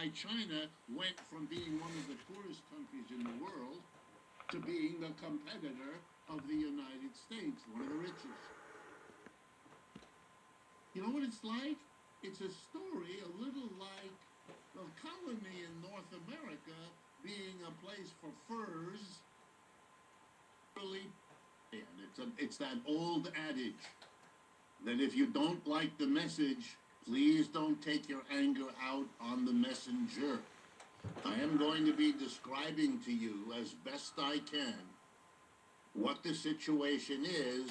why China went from being one of the poorest countries in the world to being the competitor of the United States, one of the richest. You know what it's like? It's a story a little like the colony in North America being a place for furs. Really, and it's that old adage that if you don't like the message, please don't take your anger out on the messenger. I am going to be describing to you as best I can what the situation is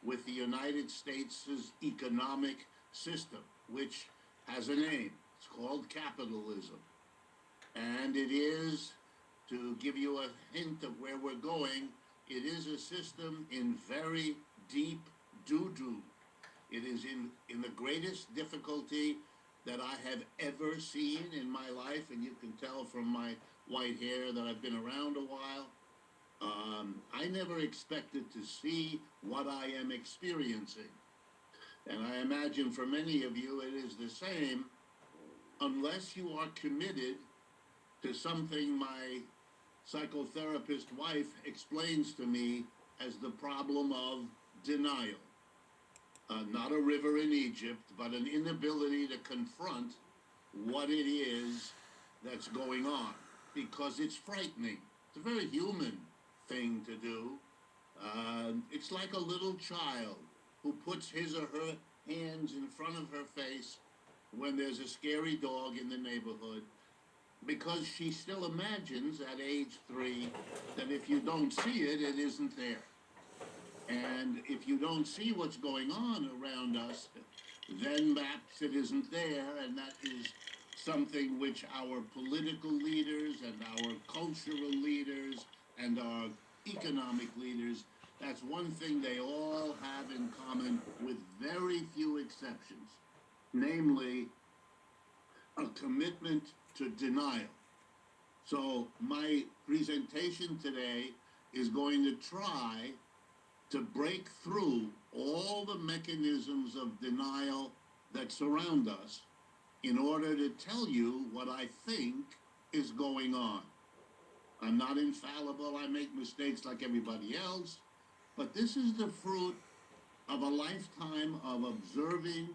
with the United States' economic system, which has a name. It's called capitalism. And it is, to give you a hint of where we're going, it is a system in very deep doo-doo. It is in the greatest difficulty that I have ever seen in my life, and you can tell from my white hair that I've been around a while. I never expected to see what I am experiencing. And I imagine for many of you it is the same, unless you are committed to something my psychotherapist wife explains to me as the problem of denial. Not a river in Egypt, but an inability to confront what it is that's going on, because it's frightening. It's a very human thing to do. It's like a little child who puts his or her hands in front of her face when there's a scary dog in the neighborhood, because she still imagines at age 3 that if you don't see it, it isn't there. And if you don't see what's going on around us, then perhaps it isn't there, and that is something which our political leaders and our cultural leaders and our economic leaders, that's one thing they all have in common with very few exceptions, namely a commitment to denial. So my presentation today is going to try to break through all the mechanisms of denial that surround us in order to tell you what I think is going on. I'm not infallible. I make mistakes like everybody else. But this is the fruit of a lifetime of observing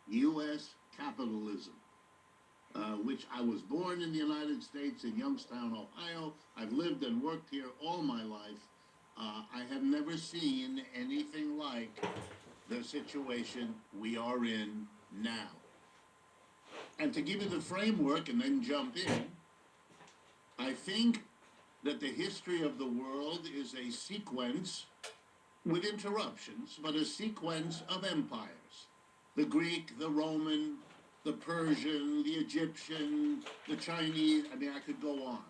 U.S. capitalism, which I was born in the United States in Youngstown, Ohio. I've lived and worked here all my life. I have never seen anything like the situation we are in now. And to give you the framework and then jump in, I think that the history of the world is a sequence with interruptions, but a sequence of empires. The Greek, the Roman, the Persian, the Egyptian, the Chinese, I mean, I could go on.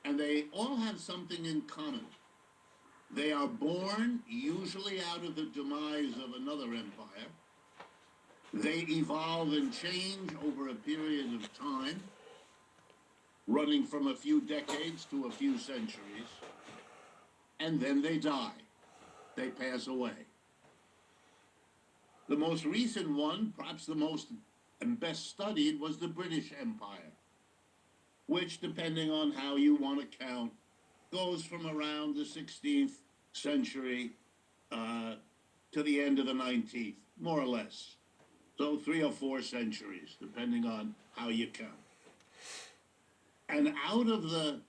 And they all have something in common. They are born usually out of the demise of another empire. They evolve and change over a period of time, running from a few decades to a few centuries, and then they die. They pass away. The most recent one, perhaps the most and best studied, was the British Empire, which, depending on how you want to count, goes from around the 16th century to the end of the 19th, more or less. So 3 or 4 centuries, depending on how you count. And out of the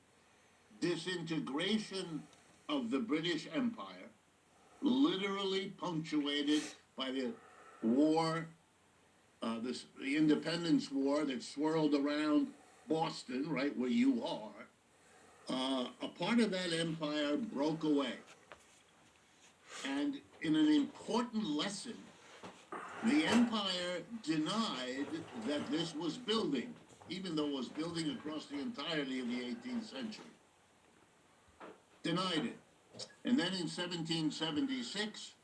disintegration of the British Empire, literally punctuated by the war, the Independence War that swirled around Boston, right where you are, a part of that empire broke away. And in an important lesson, the empire denied that this was building, even though it was building across the entirety of the 18th century. Denied it. And then in 1776,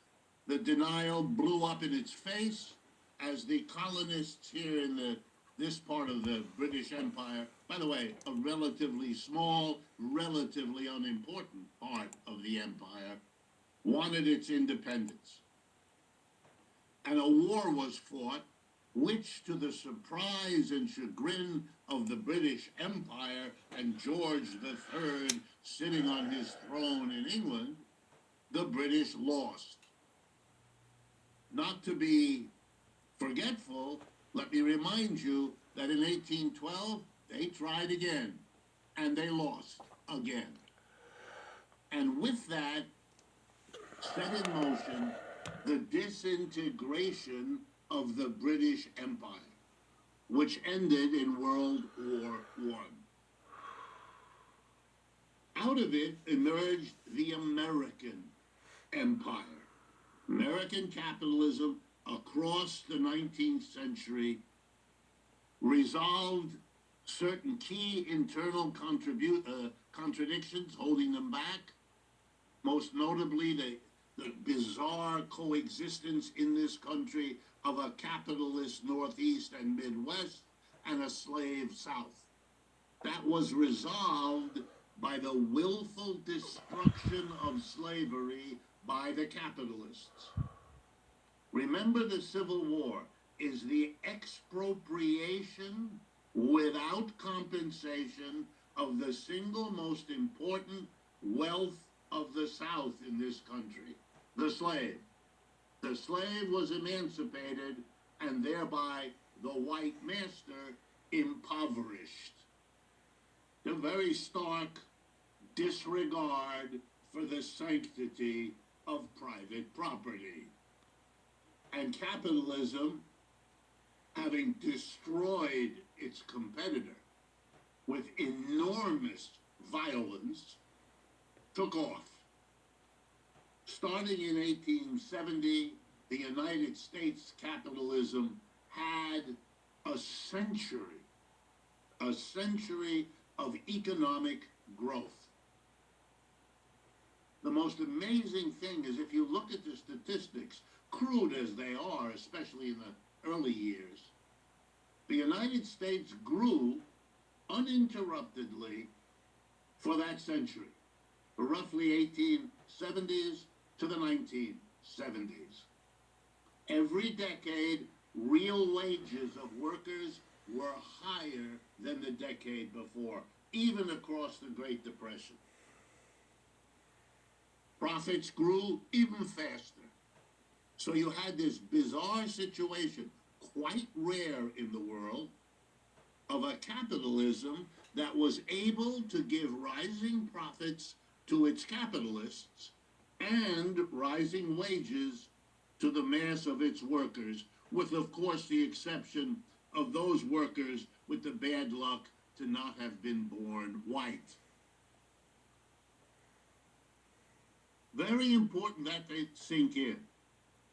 the denial blew up in its face as the colonists here in this part of the British Empire, by the way, a relatively small, relatively unimportant part of the empire, wanted its independence. And a war was fought which, to the surprise and chagrin of the British Empire and George III sitting on his throne in England, the British lost. Not to be forgetful, let me remind you that in 1812, they tried again, and they lost again. And with that, set in motion the disintegration of the British Empire, which ended in World War I. Out of it emerged the American Empire. American capitalism across the 19th century resolved certain key internal contradictions, holding them back, most notably the bizarre coexistence in this country of a capitalist Northeast and Midwest and a slave South. That was resolved by the willful destruction of slavery by the capitalists. Remember, the Civil War is the expropriation without compensation of the single most important wealth of the South in this country, the slave. The slave was emancipated and thereby the white master impoverished. The very stark disregard for the sanctity of private property. And capitalism, having destroyed its competitor with enormous violence, took off. Starting in 1870, the United States capitalism had a century of economic growth. The most amazing thing is, if you look at the statistics, crude as they are, especially in the early years, the United States grew uninterruptedly for that century, for roughly 1870s to the 1970s. Every decade, real wages of workers were higher than the decade before, even across the Great Depression. Profits grew even faster. So you had this bizarre situation, quite rare in the world, of a capitalism that was able to give rising profits to its capitalists and rising wages to the mass of its workers, with, of course, the exception of those workers with the bad luck to not have been born white. Very important that they sink in.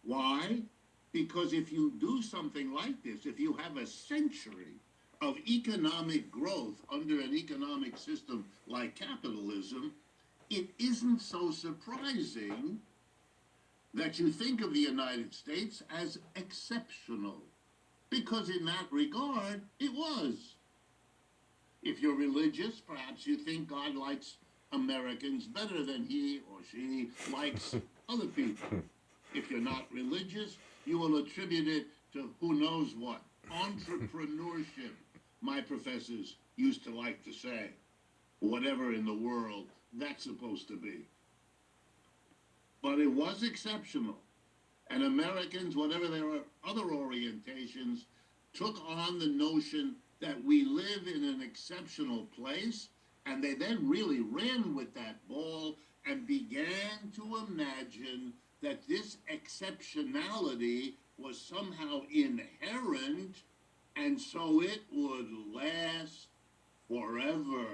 Why? Because if you do something like this, if you have a century of economic growth under an economic system like capitalism, it isn't so surprising that you think of the United States as exceptional, because in that regard, it was. If you're religious, perhaps you think God likes Americans better than he or she likes other people. If you're not religious, you will attribute it to who knows what. Entrepreneurship, my professors used to like to say. Whatever in the world that's supposed to be. But it was exceptional. And Americans, whatever their other orientations, took on the notion that we live in an exceptional place, and they then really ran with that ball and began to imagine that this exceptionality was somehow inherent, and so it would last forever.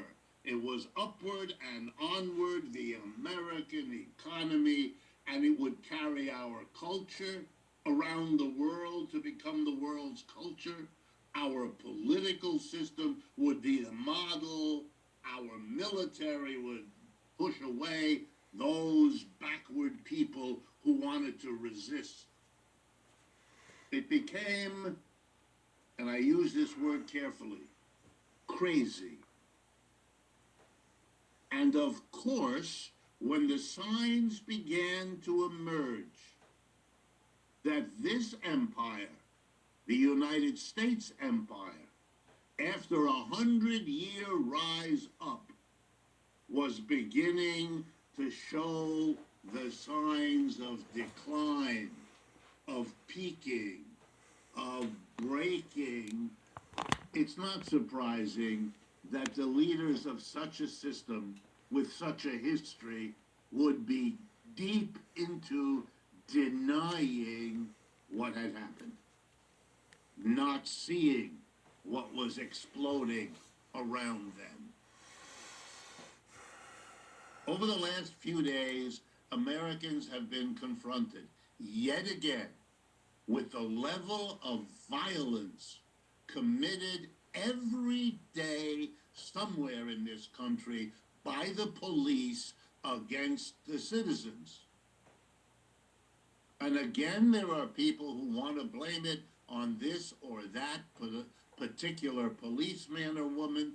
It was upward and onward, the American economy, and it would carry our culture around the world to become the world's culture. Our political system would be the model. Our military would push away those backward people who wanted to resist. It became, and I use this word carefully, crazy. And of course, when the signs began to emerge that this empire, The United States empire, after 100-year rise up, was beginning to show the signs of decline, of peaking, of breaking. It's not surprising that the leaders of such a system with such a history would be deep into denying what had happened, not seeing what was exploding around them. Over the last few days, Americans have been confronted yet again with the level of violence committed every day somewhere in this country by the police against the citizens. And again, there are people who want to blame it on this or that particular policeman or woman,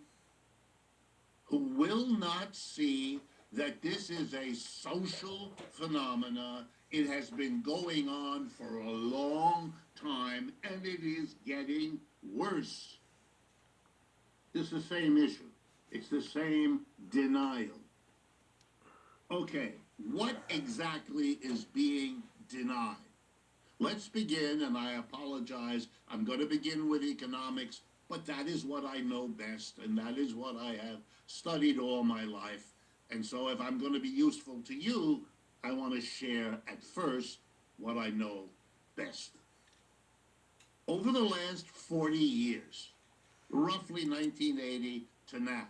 who will not see that this is a social phenomena. It has been going on for a long time, and it is getting worse. It's the same issue. It's the same denial. Okay, what exactly is being denied? Let's begin, and I apologize, I'm going to begin with economics, but that is what I know best, and that is what I have studied all my life. And so if I'm going to be useful to you, I want to share at first what I know best. Over the last 40 years, roughly 1980 to now,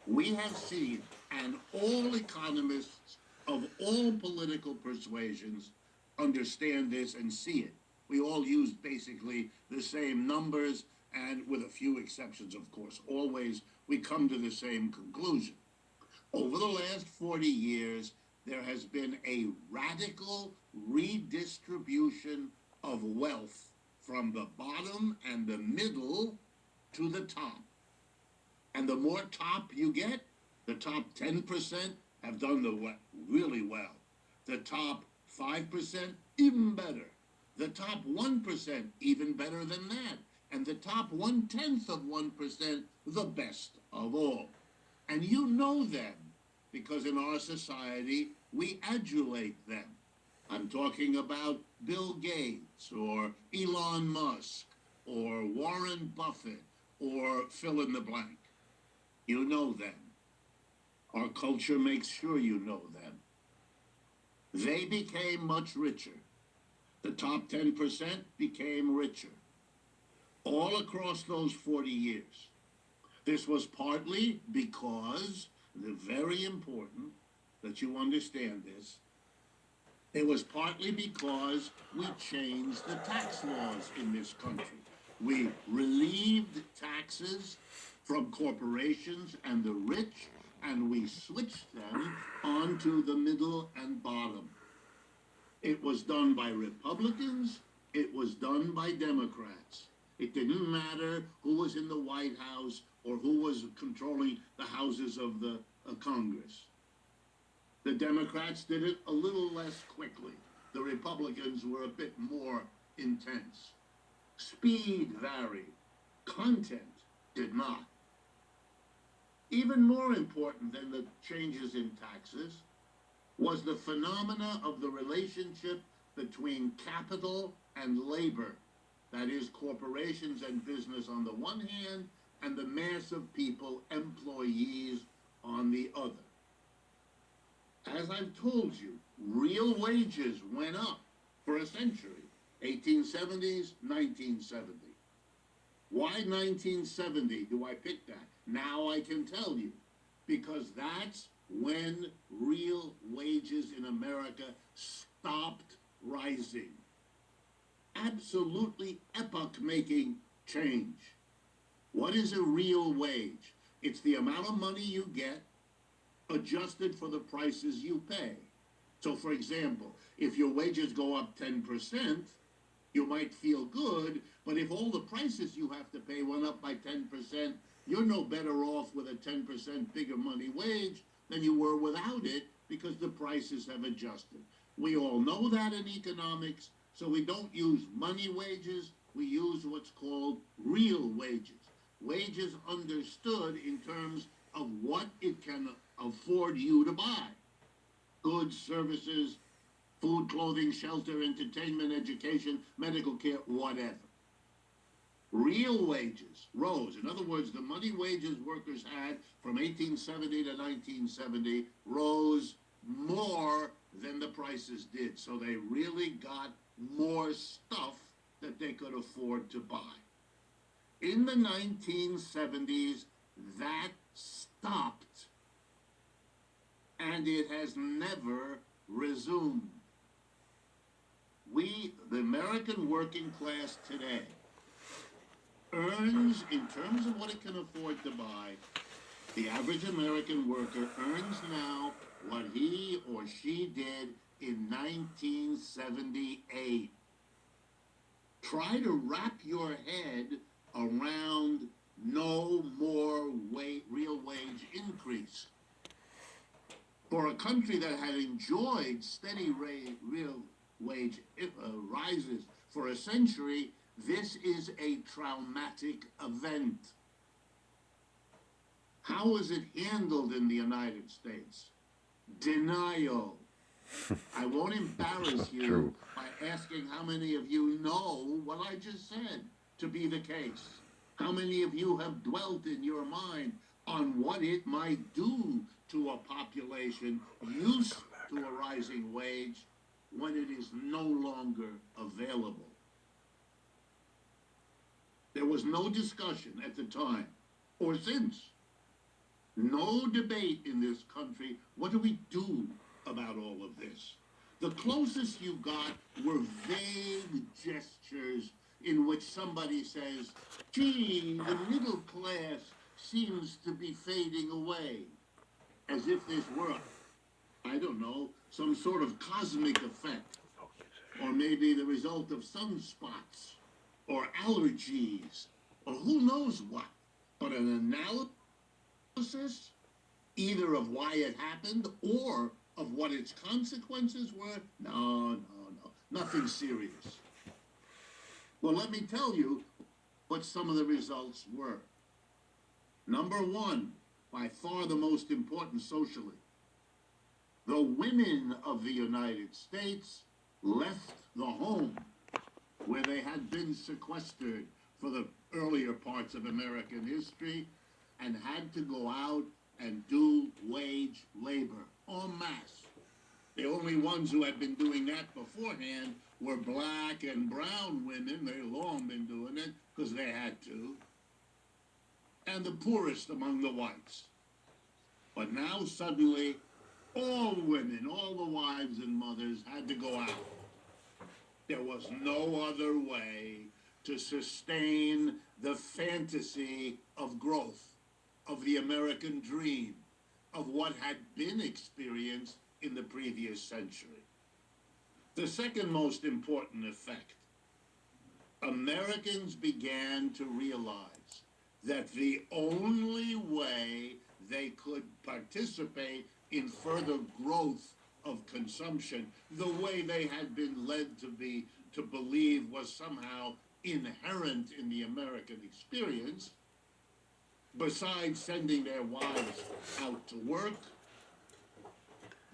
we have seen, and all economists of all political persuasions understand this and see it. We all use basically the same numbers, and with a few exceptions, of course, always we come to the same conclusion. Over the last 40 years, there has been a radical redistribution of wealth from the bottom and the middle to the top. And the more top you get, the top 10% have done really well. The top 5%, even better. The top 1%, even better than that. And the top 1/10 of 1%, the best of all. And you know them, because in our society, we adulate them. I'm talking about Bill Gates, or Elon Musk, or Warren Buffett, or fill in the blank. You know them. Our culture makes sure you know them. They became much richer. The top 10% became richer. All across those 40 years. This was partly because, very important that you understand this, it was partly because we changed the tax laws in this country. We relieved taxes from corporations and the rich, and we switched them onto the middle and bottom. It was done by Republicans. It was done by Democrats. It didn't matter who was in the White House or who was controlling the houses of the Congress. The Democrats did it a little less quickly. The Republicans were a bit more intense. Speed varied. Content did not. Even more important than the changes in taxes was the phenomena of the relationship between capital and labor. That is, corporations and business on the one hand, and the mass of people, employees, on the other. As I've told you, real wages went up for a century, 1870s, 1970. Why 1970 do I pick that? Now I can tell you, because that's when real wages in America stopped rising. Absolutely epoch-making change. What is a real wage? It's the amount of money you get adjusted for the prices you pay. So, for example, if your wages go up 10%, you might feel good, but if all the prices you have to pay went up by 10%, you're no better off with a 10% bigger money wage than you were without it, because the prices have adjusted. We all know that in economics, so we don't use money wages, we use what's called real wages. Wages understood in terms of what it can afford you to buy. Goods, services, food, clothing, shelter, entertainment, education, medical care, whatever. Real wages rose. In other words, the money wages workers had from 1870 to 1970 rose more than the prices did. So they really got more stuff that they could afford to buy. In the 1970s, that stopped, and it has never resumed. We, the American working class today, earns, in terms of what it can afford to buy, the average American worker earns now what he or she did in 1978. Try to wrap your head around no more real wage increase. For a country that had enjoyed steady real wage rises for a century, this is a traumatic event. How is it handled in the United States? Denial. I won't embarrass you by asking how many of you know what I just said to be the case. How many of you have dwelt in your mind on what it might do to a population used to a rising wage when it is no longer available? There was no discussion at the time or since. No debate in this country. What do we do about all of this? The closest you got were vague gestures in which somebody says, gee, the middle class seems to be fading away. As if this were, I don't know, some sort of cosmic effect. Or maybe the result of sunspots, or allergies, or who knows what. But an analysis, either of why it happened or of what its consequences were, no, nothing serious. Well, let me tell you what some of the results were. Number one, by far the most important socially, the women of the United States left the home where they had been sequestered for the earlier parts of American history and had to go out and do wage labor en masse. The only ones who had been doing that beforehand were black and brown women. They'd long been doing it because they had to. And the poorest among the whites. But now suddenly, all women, all the wives and mothers had to go out. There was no other way to sustain the fantasy of growth, of the American dream, of what had been experienced in the previous century. The second most important effect, Americans began to realize that the only way they could participate in further growth of consumption, the way they had been led to believe was somehow inherent in the American experience, besides sending their wives out to work,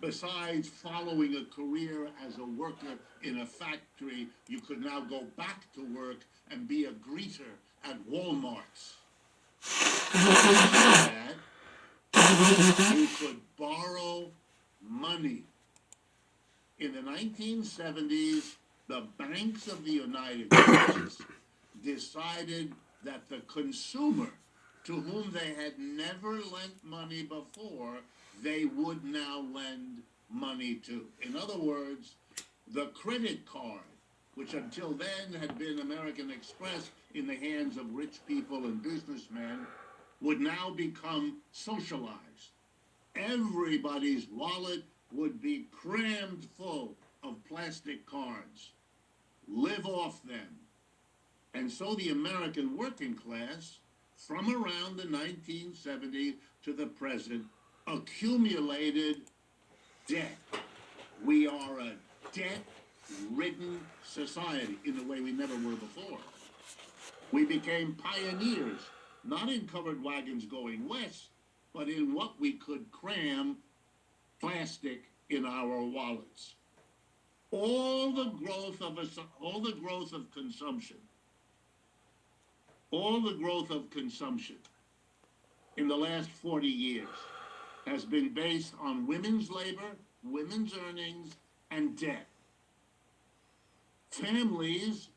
besides following a career as a worker in a factory, you could now go back to work and be a greeter at Walmart's. That you could borrow money. In the 1970s, the banks of the United States decided that the consumer, to whom they had never lent money before, they would now lend money to. In other words, the credit card, which until then had been American Express in the hands of rich people and businessmen, would now become socialized. Everybody's wallet would be crammed full of plastic cards. Live off them. And so the American working class, from around the 1970s to the present, accumulated debt. We are a debt-ridden society in a way we never were before. We became pioneers, not in covered wagons going west, but in what we could cram plastic in our wallets. All the growth of all the growth of consumption, all the growth of consumption in the last 40 years has been based on women's labor, women's earnings, and debt. Families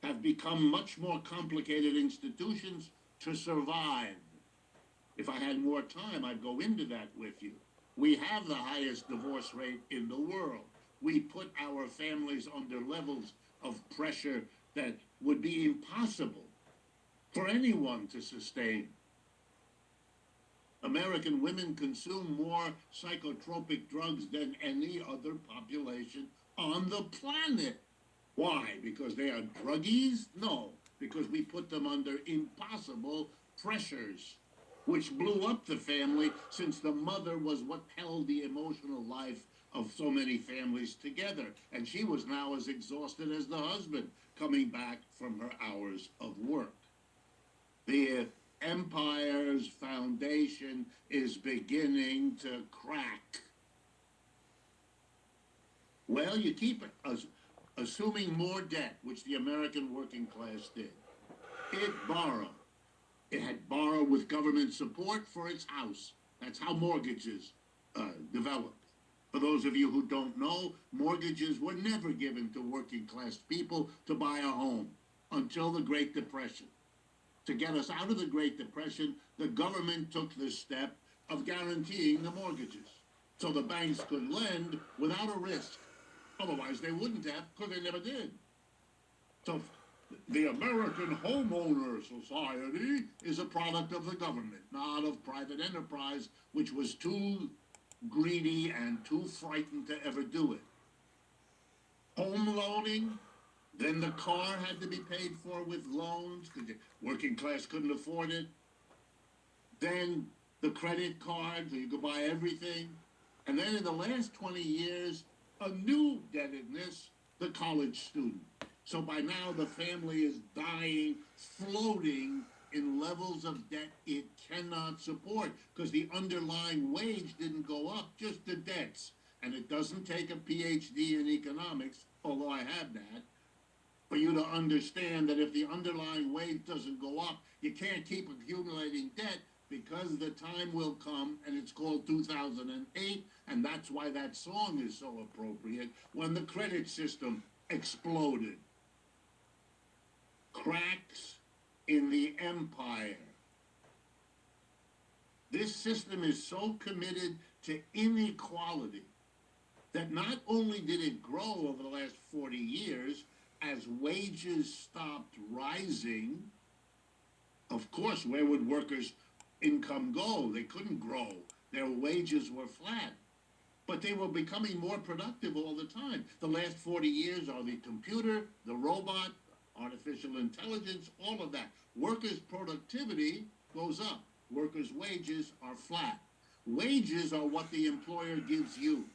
have become much more complicated institutions to survive. If I had more time, I'd go into that with you. We have the highest divorce rate in the world. We put our families under levels of pressure that would be impossible for anyone to sustain. American women consume more psychotropic drugs than any other population on the planet. Why? Because they are druggies? No, because we put them under impossible pressures, which blew up the family, since the mother was what held the emotional life of so many families together. And she was now as exhausted as the husband coming back from her hours of work. The empire's foundation is beginning to crack. Well, you keep assuming more debt, which the American working class did. It borrowed. It had borrowed with government support for its house. That's how mortgages developed. For those of you who don't know, mortgages were never given to working class people to buy a home until the Great Depression. To get us out of the Great Depression, the government took the step of guaranteeing the mortgages, so the banks could lend without a risk. Otherwise, they wouldn't have, because they never did. So the American Homeowner Society is a product of the government, not of private enterprise, which was too greedy and too frightened to ever do it. Home loaning, then the car had to be paid for with loans because the working class couldn't afford it. Then the credit card, so you could buy everything. And then in the last 20 years, a new indebtedness, the college student. So by now the family is dying, floating in levels of debt it cannot support, because the underlying wage didn't go up, just the debts. And it doesn't take a PhD in economics, although I have that, for you to understand that if the underlying wage doesn't go up, you can't keep accumulating debt, because the time will come, and it's called 2008, and that's why that song is so appropriate, when the credit system exploded. Cracks in the empire. This system is so committed to inequality that not only did it grow over the last 40 years, as wages stopped rising, of course, where would workers' income go? They couldn't grow. Their wages were flat. But they were becoming more productive all the time. The last 40 years are the computer, the robot, artificial intelligence, all of that. Workers' productivity goes up. Workers' wages are flat. Wages are what the employer gives you.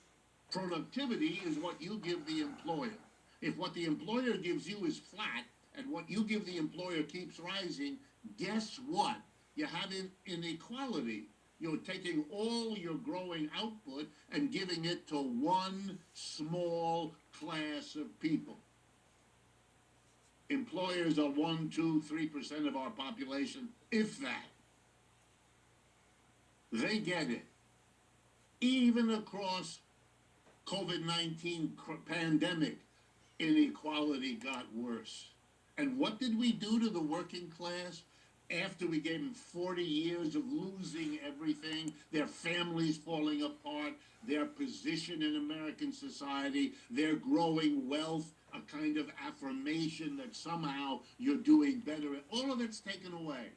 Productivity is what you give the employer. If what the employer gives you is flat and what you give the employer keeps rising, guess what? You have inequality. You're taking all your growing output and giving it to one small class of people. Employers are 1, 2, 3% of our population, if that. They get it. Even across COVID-19 pandemic, inequality got worse. And what did we do to the working class after we gave them 40 years of losing everything, their families falling apart, their position in American society, their growing wealth, a kind of affirmation that somehow you're doing better? All of it's taken away.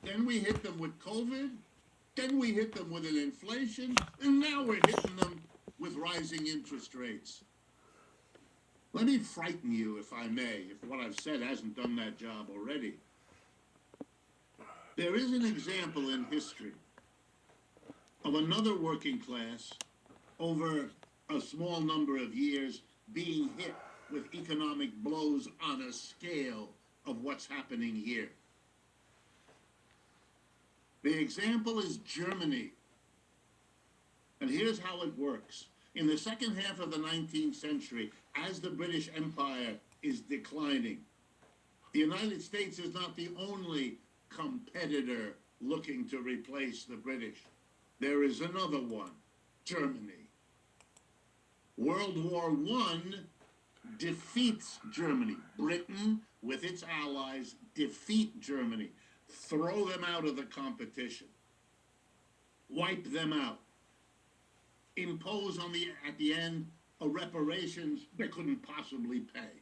Then we hit them with COVID, then we hit them with an inflation, and now we're hitting them with rising interest rates. Let me frighten you, if I may, if what I've said hasn't done that job already. There is an example in history of another working class over a small number of years being hit with economic blows on a scale of what's happening here. The example is Germany. And here's how it works. In the second half of the 19th century, as the British Empire is declining, the United States is not the only competitor looking to replace the British. There is another one, Germany. World War I defeats Germany. Britain, with its allies, defeat Germany, throw them out of the competition, wipe them out, impose at the end a reparations they couldn't possibly pay.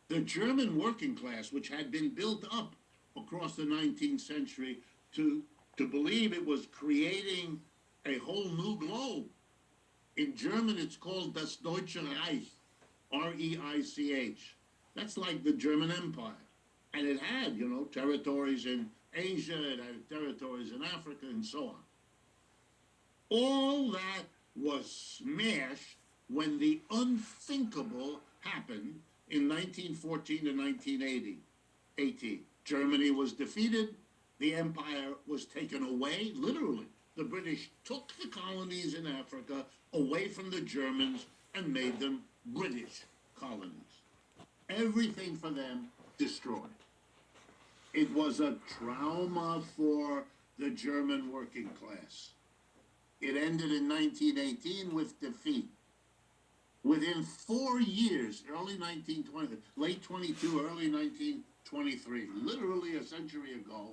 The German working class, which had been built up across the 19th century to believe it was creating a whole new globe. In German, it's called das Deutsche Reich, R-E-I-C-H. That's like the German Empire. And it had, territories in Asia, it had territories in Africa, and so on. All that was smashed when the unthinkable happened in 1914 to 1918. Germany was defeated, the empire was taken away, literally. The British took the colonies in Africa away from the Germans and made them British colonies. Everything for them destroyed. It was a trauma for the German working class. It ended in 1918 with defeat. Within 4 years, early 1920, late 22, early 1923, literally a century ago,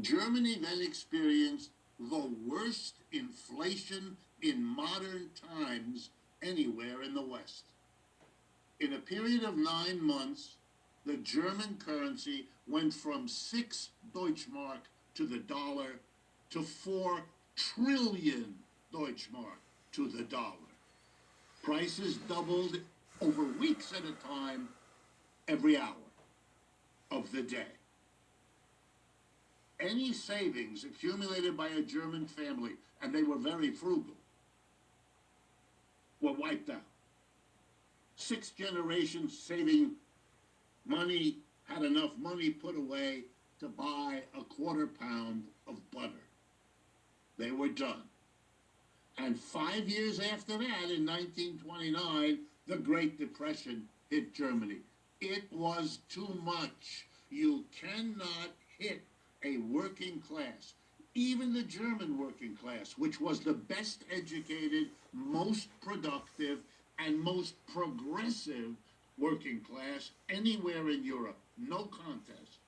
Germany then experienced the worst inflation in modern times anywhere in the West. In a period of 9 months, the German currency went from 6 Deutschmark to the dollar to 4 trillion Deutschmark to the dollar. Prices doubled over weeks at a time, every hour of the day. Any savings accumulated by a German family, and they were very frugal, were wiped out. 6 generations saving money, had enough money put away to buy a quarter pound of butter. They were done. And 5 years after that, in 1929, the Great Depression hit Germany. It was too much. You cannot hit a working class, even the German working class, which was the best educated, most productive, and most progressive working class anywhere in Europe. No contest.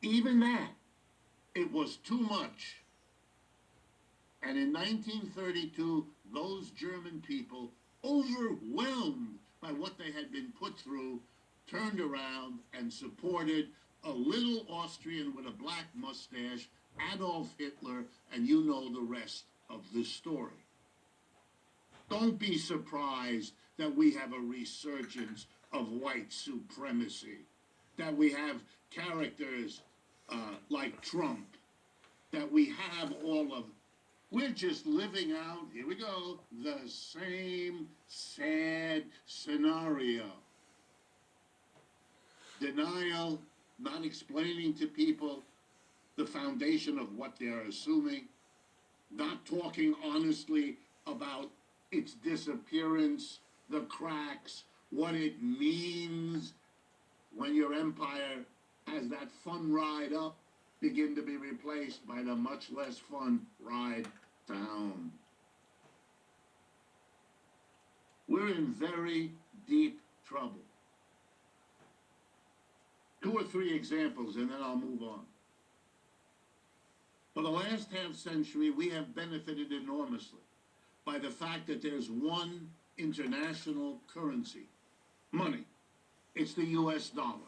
Even that, it was too much. And in 1932, those German people, overwhelmed by what they had been put through, turned around and supported a little Austrian with a black mustache, Adolf Hitler, and you know the rest of the story. Don't be surprised that we have a resurgence of white supremacy, that we have characters like Trump, that we have all of. We're just living out, here we go, the same sad scenario. Denial, not explaining to people the foundation of what they're assuming, not talking honestly about its disappearance, the cracks, what it means when your empire has that fun ride up begin to be replaced by the much less fun ride down. We're in very deep trouble. 2 or 3 examples and then I'll move on. For the last half century, we have benefited enormously by the fact that there's one international currency, money. It's the US dollar.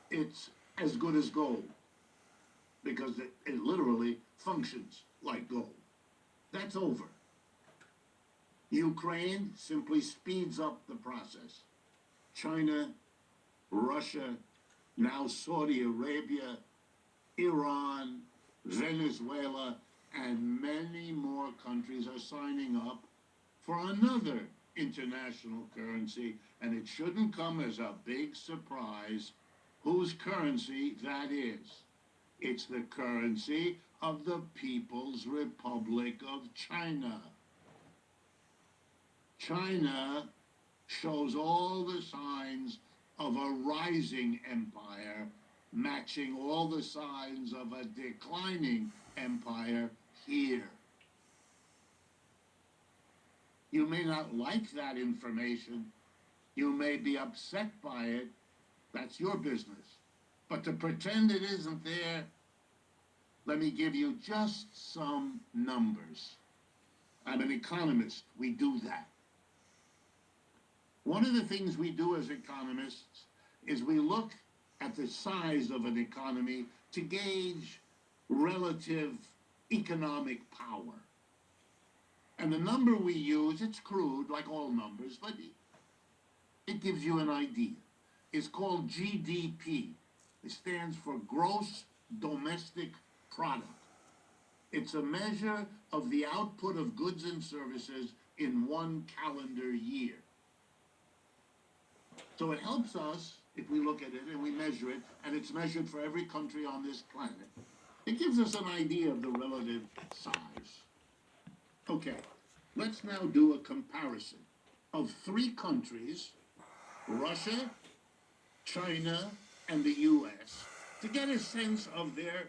It's as good as gold because it literally functions like gold. That's over. Ukraine simply speeds up the process. China, Russia, now Saudi Arabia, Iran, Venezuela, and many more countries are signing up for another international currency, and it shouldn't come as a big surprise whose currency that is. It's the currency of the People's Republic of China. China shows all the signs of a rising empire, matching all the signs of a declining empire here. You may not like that information. You may be upset by it. That's your business. But to pretend it isn't there, let me give you just some numbers. I'm an economist. We do that. One of the things we do as economists is we look at the size of an economy to gauge relative economic power. And the number we use, it's crude, like all numbers, but it gives you an idea. It's called GDP. It stands for Gross Domestic Product. It's a measure of the output of goods and services in one calendar year. So it helps us if we look at it and we measure it, and it's measured for every country on this planet. It gives us an idea of the relative size. Okay, let's now do a comparison of three countries, Russia, China, and the US, to get a sense of their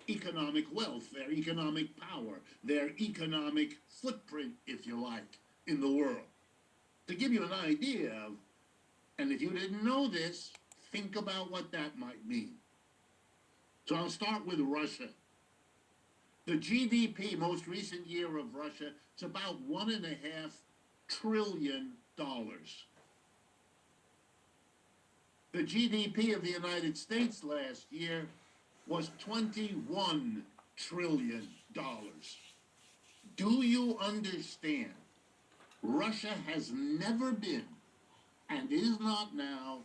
economic wealth, their economic power, their economic footprint, if you like, in the world. To give you an idea of, and if you didn't know this, think about what that might mean. So I'll start with Russia. The GDP, most recent year of Russia, it's about $1.5 trillion. The GDP of the United States last year was $21 trillion. Do you understand? Russia has never been, and is not now,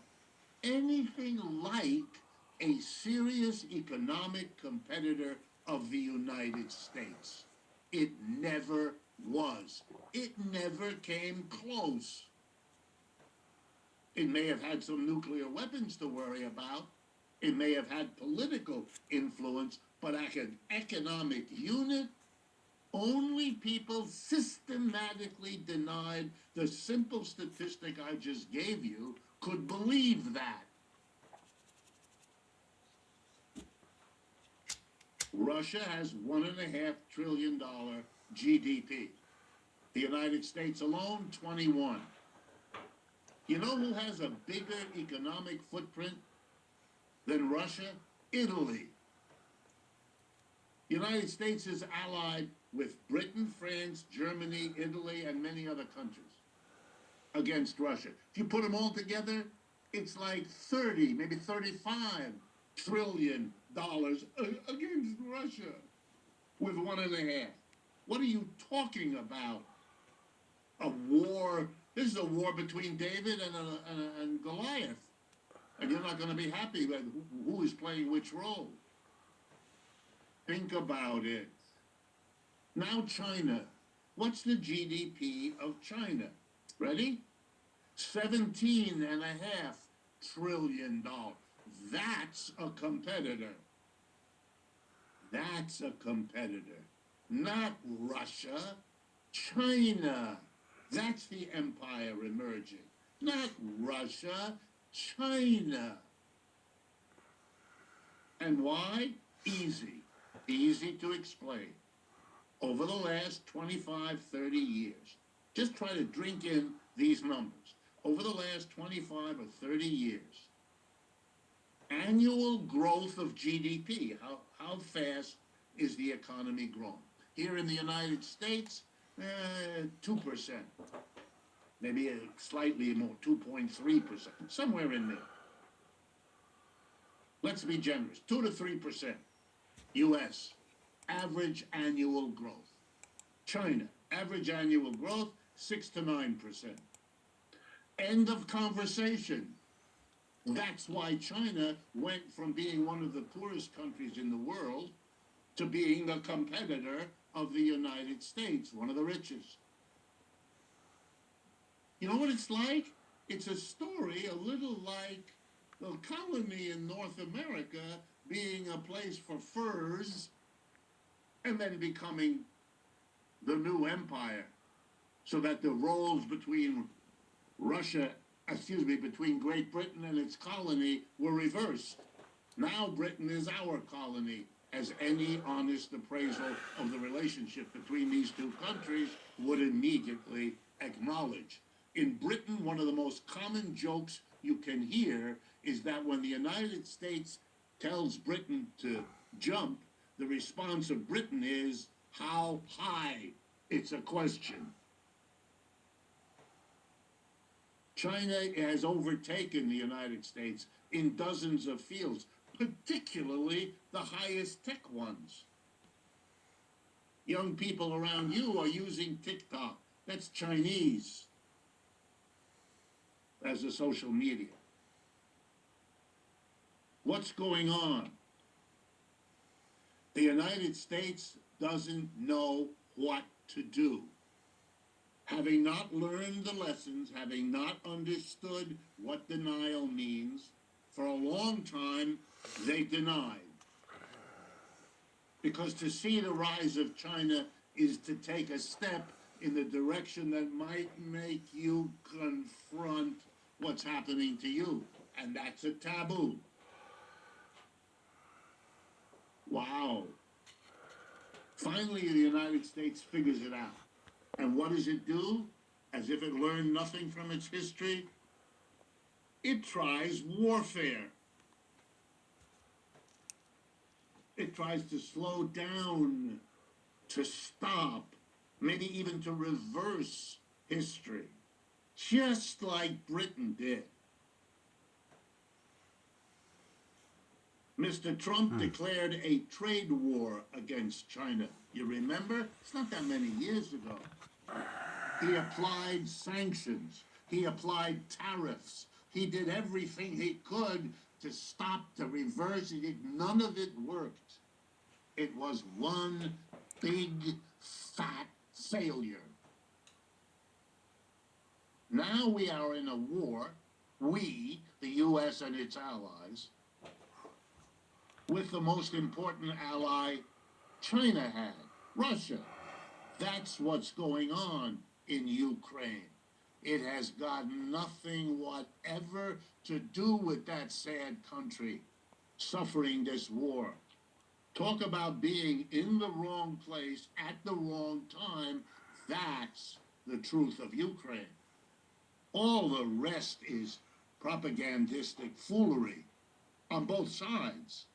anything like a serious economic competitor of the United States. It never was. It never came close. It may have had some nuclear weapons to worry about. It may have had political influence, but as an economic unit, only people systematically denied the simple statistic I just gave you could believe that. Russia has $1.5 trillion GDP. The United States alone, 21. You know who has a bigger economic footprint than Russia? Italy. The United States is allied with Britain, France, Germany, Italy, and many other countries against Russia. If you put them all together, it's like 30, maybe $35 trillion against Russia with 1.5. What are you talking about? A war? This is a war between David and Goliath. And you're not going to be happy with who is playing which role. Think about it. Now China. What's the GDP of China? Ready? $17.5 trillion. That's a competitor. That's a competitor. Not Russia. China. That's the empire emerging. Not Russia. China. And why? Easy. Easy to explain. Over the last 25, 30 years, just try to drink in these numbers. Over the last 25 or 30 years, annual growth of GDP, how fast is the economy growing? Here in the United States, 2%. Maybe slightly more, 2.3%, somewhere in there. Let's be generous, 2 to 3%. US, average annual growth. China, average annual growth, 6 to 9%. End of conversation. That's why China went from being one of the poorest countries in the world to being the competitor of the United States, one of the richest. You know what it's like? It's a story a little like the colony in North America being a place for furs and then becoming the new empire, so that the roles between between Great Britain and its colony were reversed. Now Britain is our colony, as any honest appraisal of the relationship between these two countries would immediately acknowledge. In Britain, one of the most common jokes you can hear is that when the United States tells Britain to jump, the response of Britain is, how high? It's a question. China has overtaken the United States in dozens of fields, particularly the highest tech ones. Young people around you are using TikTok. That's Chinese as a social media. What's going on? The United States doesn't know what to do. Having not learned the lessons, having not understood what denial means, for a long time, they denied. Because to see the rise of China is to take a step in the direction that might make you confront what's happening to you. And that's a taboo. Wow. Finally, the United States figures it out. And what does it do? As if it learned nothing from its history? It tries warfare. It tries to slow down, to stop, maybe even to reverse history, just like Britain did. Mr. Trump declared a trade war against China. You remember? It's not that many years ago. He applied sanctions. He applied tariffs. He did everything he could to stop, to reverse it. None of it worked. It was one big, fat failure. Now we are in a war, we, the U.S. and its allies, with the most important ally China had, Russia. That's what's going on in Ukraine. It has got nothing whatever to do with that sad country suffering this war. Talk about being in the wrong place at the wrong time. That's the truth of Ukraine. All the rest is propagandistic foolery on both sides.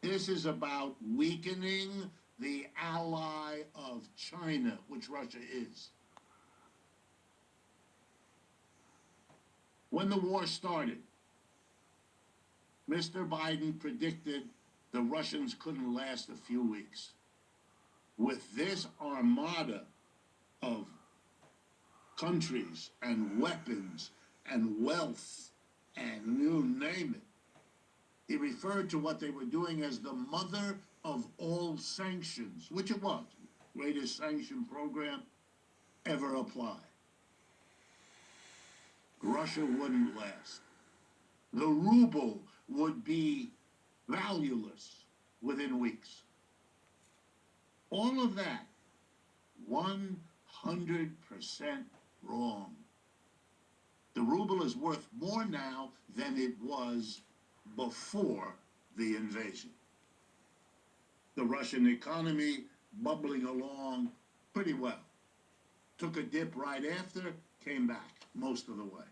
This is about weakening the ally of China, which Russia is. When the war started, Mr. Biden predicted the Russians couldn't last a few weeks. With this armada of countries and weapons and wealth and you name it, he referred to what they were doing as the mother of all sanctions, which it was, the greatest sanction program ever applied. Russia wouldn't last. The ruble would be valueless within weeks. All of that, 100% wrong. The ruble is worth more now than it was before the invasion. The Russian economy bubbling along pretty well. Took a dip right after, came back most of the way.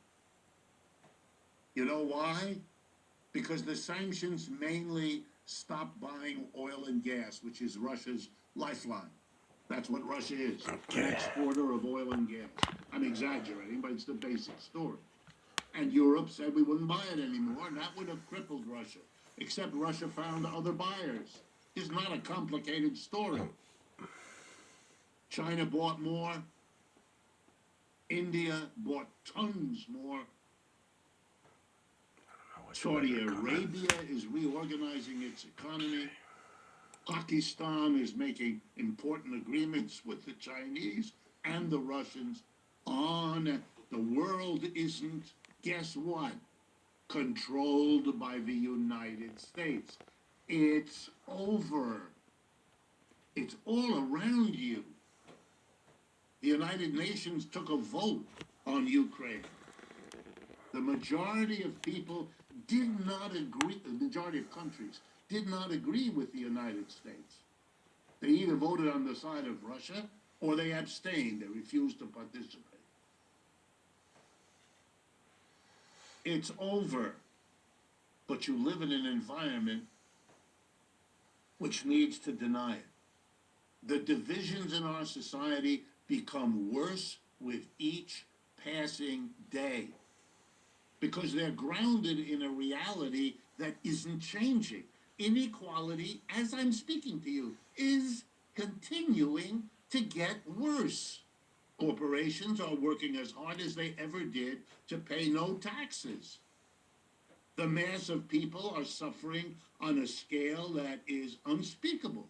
You know why? Because the sanctions mainly stopped buying oil and gas, which is Russia's lifeline. That's what Russia is, an exporter of oil and gas. I'm exaggerating, but it's the basic story. And Europe said we wouldn't buy it anymore, and that would have crippled Russia. Except Russia found other buyers. It's not a complicated story. China bought more. India bought tons more. Saudi Arabia is reorganizing its economy. Pakistan is making important agreements with the Chinese and the Russians. On the world isn't Guess what? Controlled by the United States. It's over. It's all around you. The United Nations took a vote on Ukraine. The majority of people did not agree, the majority of countries did not agree with the United States. They either voted on the side of Russia or they abstained. They refused to participate. It's over. But you live in an environment which needs to deny it. The divisions in our society become worse with each passing day because they're grounded in a reality that isn't changing. Inequality, as I'm speaking to you, is continuing to get worse. Corporations are working as hard as they ever did to pay no taxes. The mass of people are suffering on a scale that is unspeakable.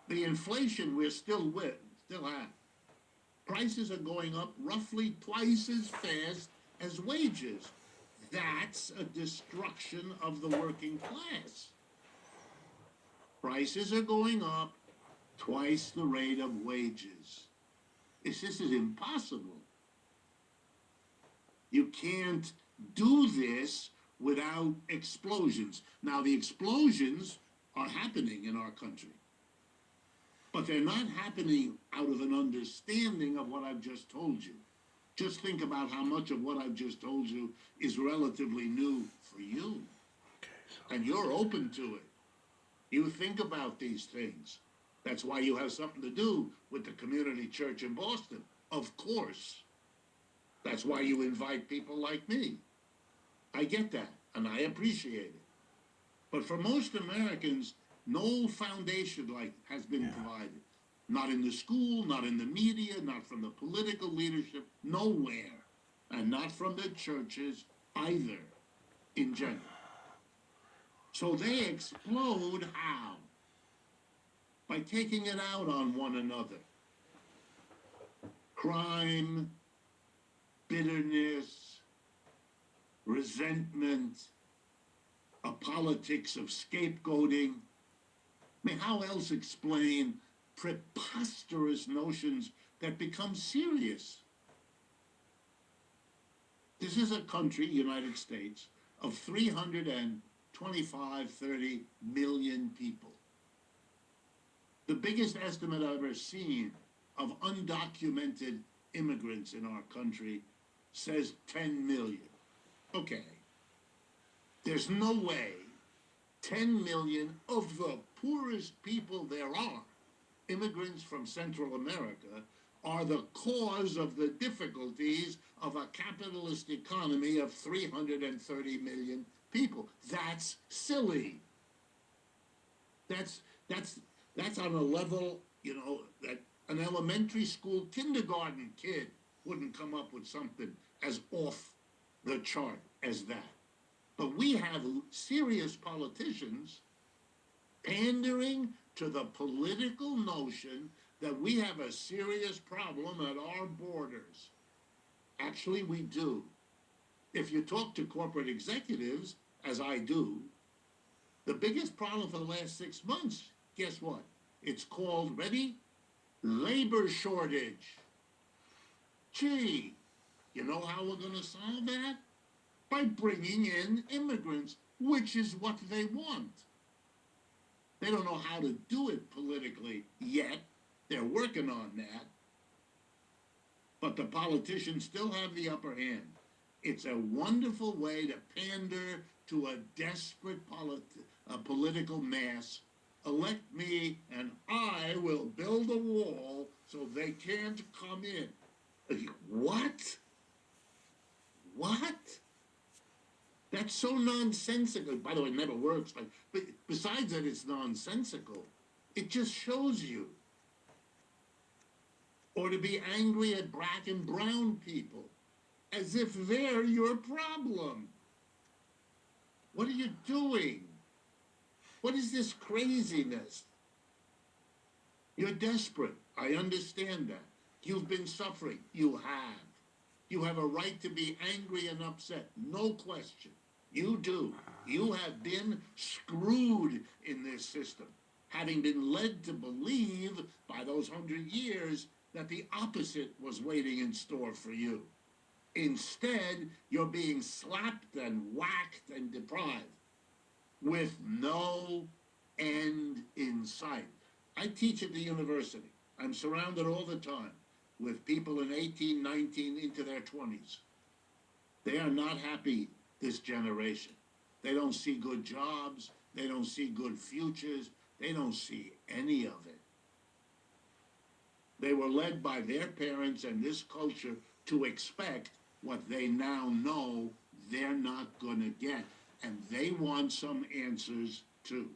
The inflation we're still have. Prices are going up roughly twice as fast as wages. That's a destruction of the working class. Prices are going up twice the rate of wages. This is impossible. You can't do this without explosions. Now, the explosions are happening in our country, but they're not happening out of an understanding of what I've just told you. Just think about how much of what I've just told you is relatively new for you. And you're open to it. You think about these things. That's why you have something to do with the community church in Boston, of course. That's why you invite people like me. I get that, and I appreciate it. But for most Americans, no foundation like has been provided. Not in the school, not in the media, not from the political leadership, nowhere. And not from the churches either, in general. So they explode how? By taking it out on one another. Crime, bitterness, resentment, a politics of scapegoating. I mean, how else explain preposterous notions that become serious? This is a country, United States, of 325, 30 million people. The biggest estimate I've ever seen of undocumented immigrants in our country says 10 million. Okay. There's no way 10 million of the poorest people there are, immigrants from Central America, are the cause of the difficulties of a capitalist economy of 330 million people. That's silly. That's on a level, that an elementary school kindergarten kid wouldn't come up with something as off the chart as that. But we have serious politicians pandering to the political notion that we have a serious problem at our borders. Actually, we do. If you talk to corporate executives, as I do, the biggest problem for the last 6 months, guess what? It's called, ready? Labor shortage. Gee, you know how we're going to solve that? By bringing in immigrants, which is what they want. They don't know how to do it politically yet. They're working on that. But the politicians still have the upper hand. It's a wonderful way to pander to a desperate political mass. Elect me and I will build a wall so they can't come in. What? What? That's so nonsensical. By the way, it never works. But besides that, it's nonsensical. It just shows you. Or to be angry at black and brown people, as if they're your problem. What are you doing? What is this craziness? You're desperate. I understand that. You've been suffering. You have. You have a right to be angry and upset, no question. You do. You have been screwed in this system, having been led to believe by those 100 years that the opposite was waiting in store for you. Instead, you're being slapped and whacked and deprived with no end in sight. I teach at the university. I'm surrounded all the time with people in 18, 19, into their 20s. They are not happy, this generation. They don't see good jobs. They don't see good futures. They don't see any of it. They were led by their parents and this culture to expect what they now know they're not going to get. And they want some answers too.